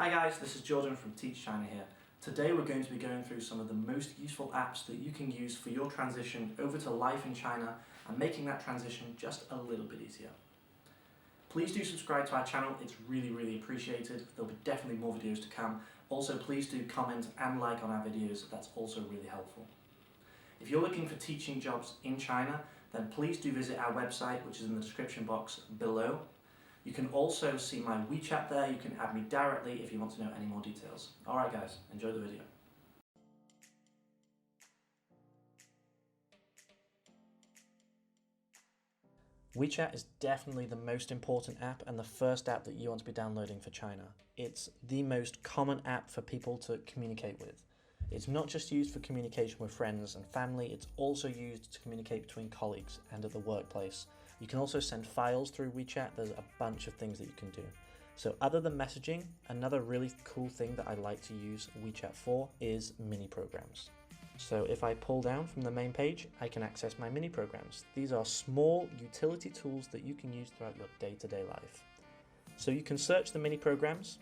Hi guys, this is Jordan from Teach China here. Today we're going to be going through some of the most useful apps that you can use for your transition over to life in China and making that transition just a little bit easier. Please do subscribe to our channel, it's really appreciated. There'll be definitely more videos to come. Also please do comment and like on our videos, that's also really helpful. If you're looking for teaching jobs in China, then please do visit our website, which is in the description box below. You can also see my Wechat there, you can add me directly if you want to know any more details. Alright guys, enjoy the video. Wechat is definitely the most important app and the first app that you want to be downloading for China. It's the most common app for people to communicate with. It's not just used for communication with friends and family, it's also used to communicate between colleagues and at the workplace. You can also send files through Wechat, there's a bunch of things that you can do. So other than messaging, another really cool thing that I like to use Wechat for is mini programs. So if I pull down from the main page, I can access my mini programs. These are small utility tools that you can use throughout your day-to-day life. So you can search the mini programs.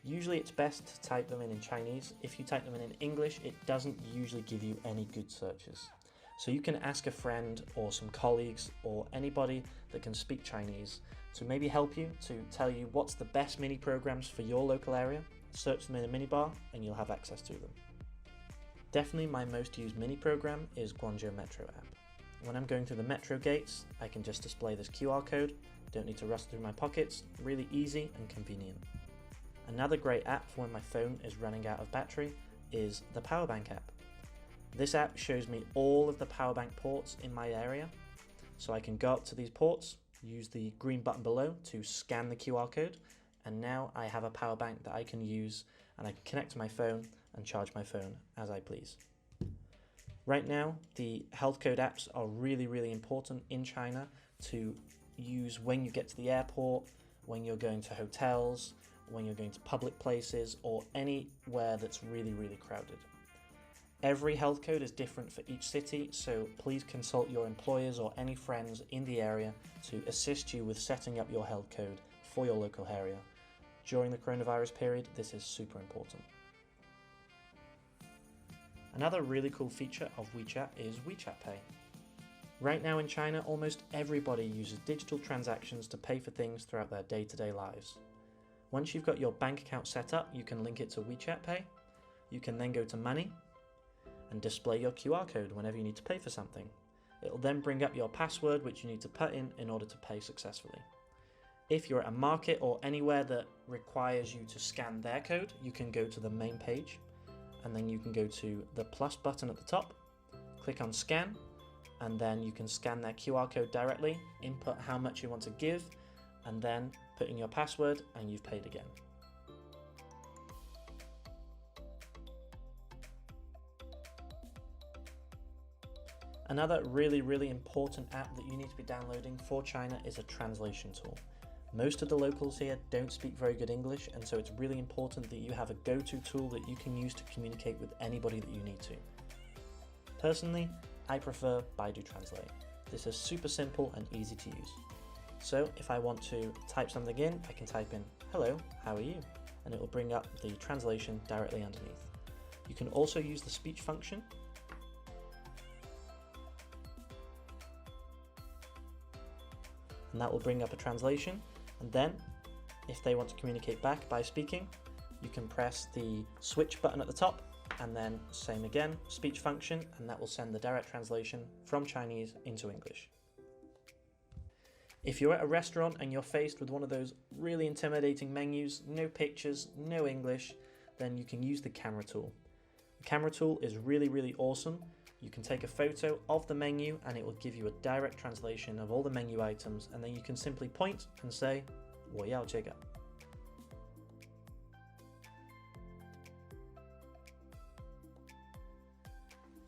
Usually it's best to type them in Chinese. If you type them in English, it doesn't usually give you any good searches. So you can ask a friend or some colleagues or anybody that can speak Chinese to maybe help you, to tell you what's the best mini programs for your local area. Search them in a mini bar and you'll have access to them. Definitely my most used mini program is Guangzhou Metro app. When I'm going through the metro gates, I can just display this QR code, don't need to rush through my pockets, really easy and convenient. Another great app for when my phone is running out of battery is the Power Bank app. This app shows me all of the power bank ports in my area, so I can go up to these ports, use the green button below to scan the QR code, and now I have a power bank that I can use and I can connect to my phone and charge my phone as I please. Right now, the health code apps are really important in China to use when you get to the airport, when you're going to hotels, when you're going to public places, or anywhere that's really crowded. Every health code is different for each city, so please consult your employers or any friends in the area to assist you with setting up your health code for your local area. During the coronavirus period, this is super important. Another really cool feature of Wechat is Wechat Pay. Right now in China, almost everybody uses digital transactions to pay for things throughout their day-to-day lives. Once you've got your bank account set up, you can link it to Wechat Pay. You can then go to Money and display your QR code whenever you need to pay for something. It'll then bring up your password, which you need to put in order to pay successfully. If you're at a market or anywhere that requires you to scan their code, you can go to the main page and then you can go to the plus button at the top, click on scan, and then you can scan their QR code directly, input how much you want to give, and then put in your password and you've paid again. Another really important app that you need to be downloading for China is a translation tool. Most of the locals here don't speak very good English, and so it's really important that you have a go-to tool that you can use to communicate with anybody that you need to. Personally, I prefer Baidu Translate. This is super simple and easy to use. So if I want to type something in, I can type in, "Hello, how are you?" and it will bring up the translation directly underneath. You can also use the speech function. And that will bring up a translation, and then if they want to communicate back by speaking, you can press the switch button at the top and then same again, speech function, and that will send the direct translation from Chinese into English. If you're at a restaurant and you're faced with one of those really intimidating menus, no pictures, no English, then you can use the camera tool. The camera tool is really awesome. You can take a photo of the menu and it will give you a direct translation of all the menu items, and then you can simply point and say, 我要这个.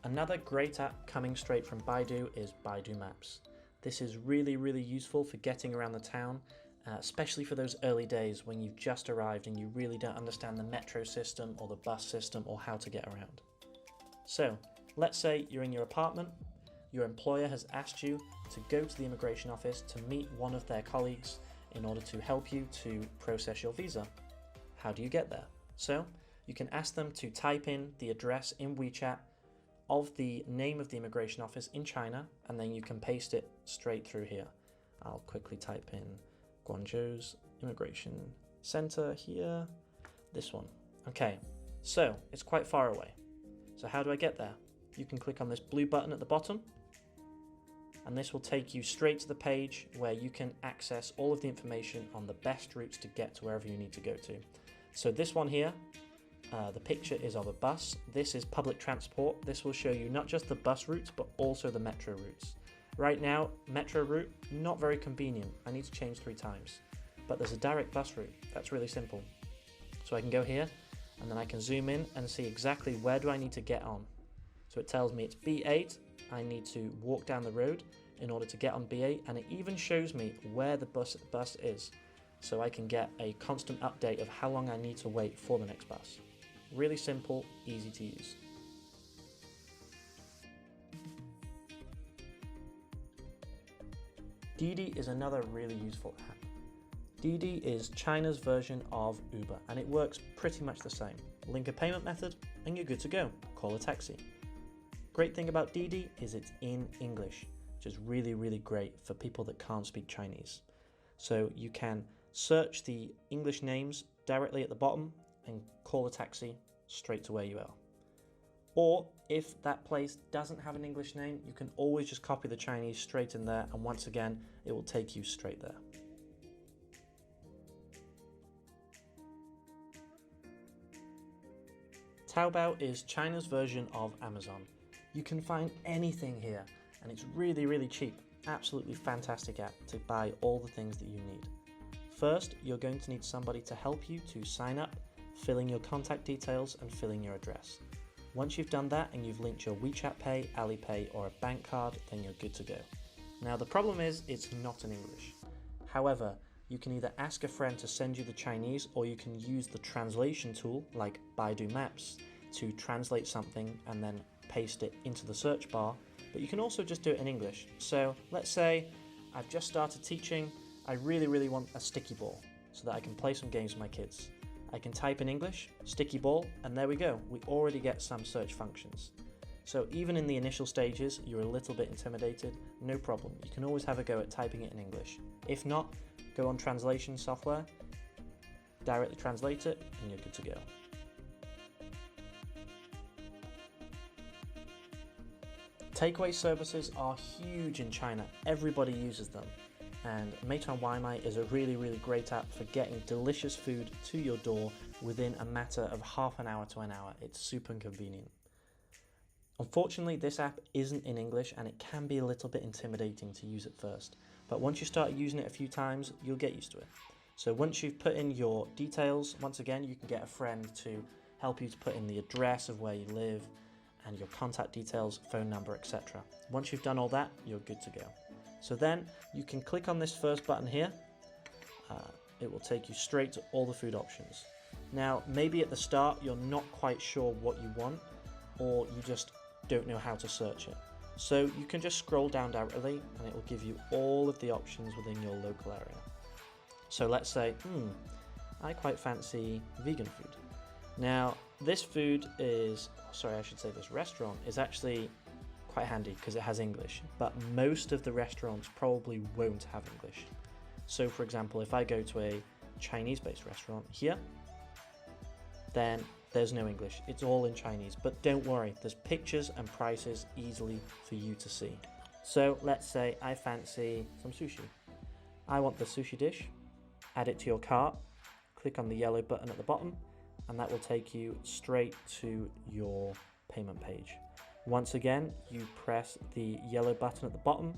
Another great app coming straight from Baidu is Baidu Maps. This is really useful for getting around the town, especially for those early days when you've just arrived and you really don't understand the metro system or the bus system or how to get around. So, let's say you're in your apartment, your employer has asked you to go to the immigration office to meet one of their colleagues in order to help you to process your visa. how do you get there? So you can ask them to type in the address in WeChat of the name of the immigration office in China, and then you can paste it straight through here. I'll quickly type in Guangzhou's immigration center here, this one. Okay, so it's quite far away. So how do I get there? You can click on this blue button at the bottom, and this will take you straight to the page where you can access all of the information on the best routes to get to wherever you need to go to. So this one here, the picture is of a bus. This is public transport. This will show you not just the bus routes, but also the metro routes. Right now, metro route, not very convenient. I need to change 3 times. But there's a direct bus route. That's really simple. So I can go here, and then I can zoom in and see exactly where do I need to get on. So it tells me it's B8. I need to walk down the road in order to get on B8, and it even shows me where the bus is. So I can get a constant update of how long I need to wait for the next bus. Really simple, easy to use. Didi is another really useful app. Didi is China's version of Uber, and it works pretty much the same. Link a payment method and you're good to go. Call a taxi. Great thing about Didi is it's in English, which is really, really great for people that can't speak Chinese. So you can search the English names directly at the bottom and call a taxi straight to where you are. Or if that place doesn't have an English name, you can always just copy the Chinese straight in there, and once again, it will take you straight there. Taobao is China's version of Amazon. You can find anything here, and it's really, really cheap. Absolutely fantastic app to buy all the things that you need. First, you're going to need somebody to help you to sign up, fill in your contact details and fill in your address. Once you've done that and you've linked your WeChat Pay, Alipay or a bank card, then you're good to go. Now the problem is it's not in English. However, you can either ask a friend to send you the Chinese, or you can use the translation tool like Baidu Maps to translate something and then paste it into the search bar, but you can also just do it in English. So let's say I've just started teaching, I really want a sticky ball so that I can play some games with my kids. I can type in English, sticky ball, and there we go. We already get some search functions. So even in the initial stages, you're a little bit intimidated, no problem. You can always have a go at typing it in English. If not, go on translation software, directly translate it, and you're good to go. Takeaway services are huge in China. Everybody uses them. And Meituan Waimai is a really great app for getting delicious food to your door within a matter of half an hour to an hour. It's super convenient. Unfortunately, this app isn't in English and it can be a little bit intimidating to use at first. But once you start using it a few times, you'll get used to it. So once you've put in your details, once again, you can get a friend to help you to put in the address of where you live and your contact details, phone number, etc. Once you've done all that, you're good to go. So then you can click on this first button here. It will take you straight to all the food options. Now, maybe at the start you're not quite sure what you want, or you just don't know how to search it. So you can just scroll down directly and it will give you all of the options within your local area. So let's say, I quite fancy vegan food. Now, this restaurant is actually quite handy because it has English, but most of the restaurants probably won't have English. So for example, if I go to a Chinese-based restaurant here, then there's no English. It's all in Chinese, but don't worry, there's pictures and prices easily for you to see. So let's say I fancy some sushi. I want the sushi dish, add it to your cart, click on the yellow button at the bottom, and that will take you straight to your payment page. Once again, you press the yellow button at the bottom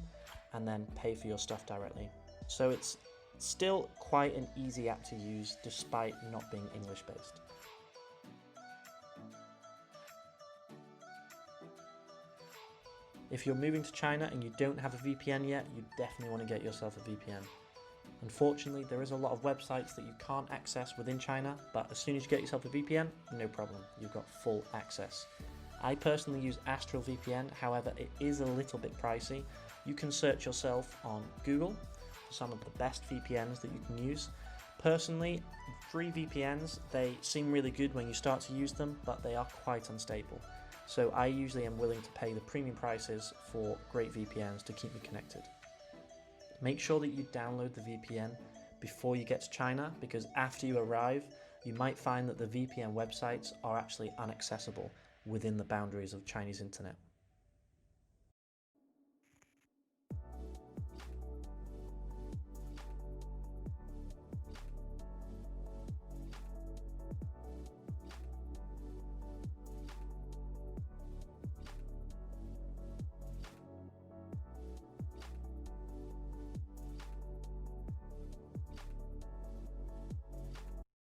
and then pay for your stuff directly. So it's still quite an easy app to use despite not being English based. If you're moving to China and you don't have a VPN yet, you definitely want to get yourself a VPN. Unfortunately, there is a lot of websites that you can't access within China, but as soon as you get yourself a VPN, no problem, you've got full access. I personally use Astral VPN, however it is a little bit pricey. You can search yourself on Google for some of the best VPNs that you can use, Personally, free VPNs, they seem really good when you start to use them, but they are quite unstable. So I usually am willing to pay the premium prices for great VPNs to keep me connected. Make sure that you download the VPN before you get to China, because after you arrive, you might find that the VPN websites are actually inaccessible within the boundaries of Chinese internet.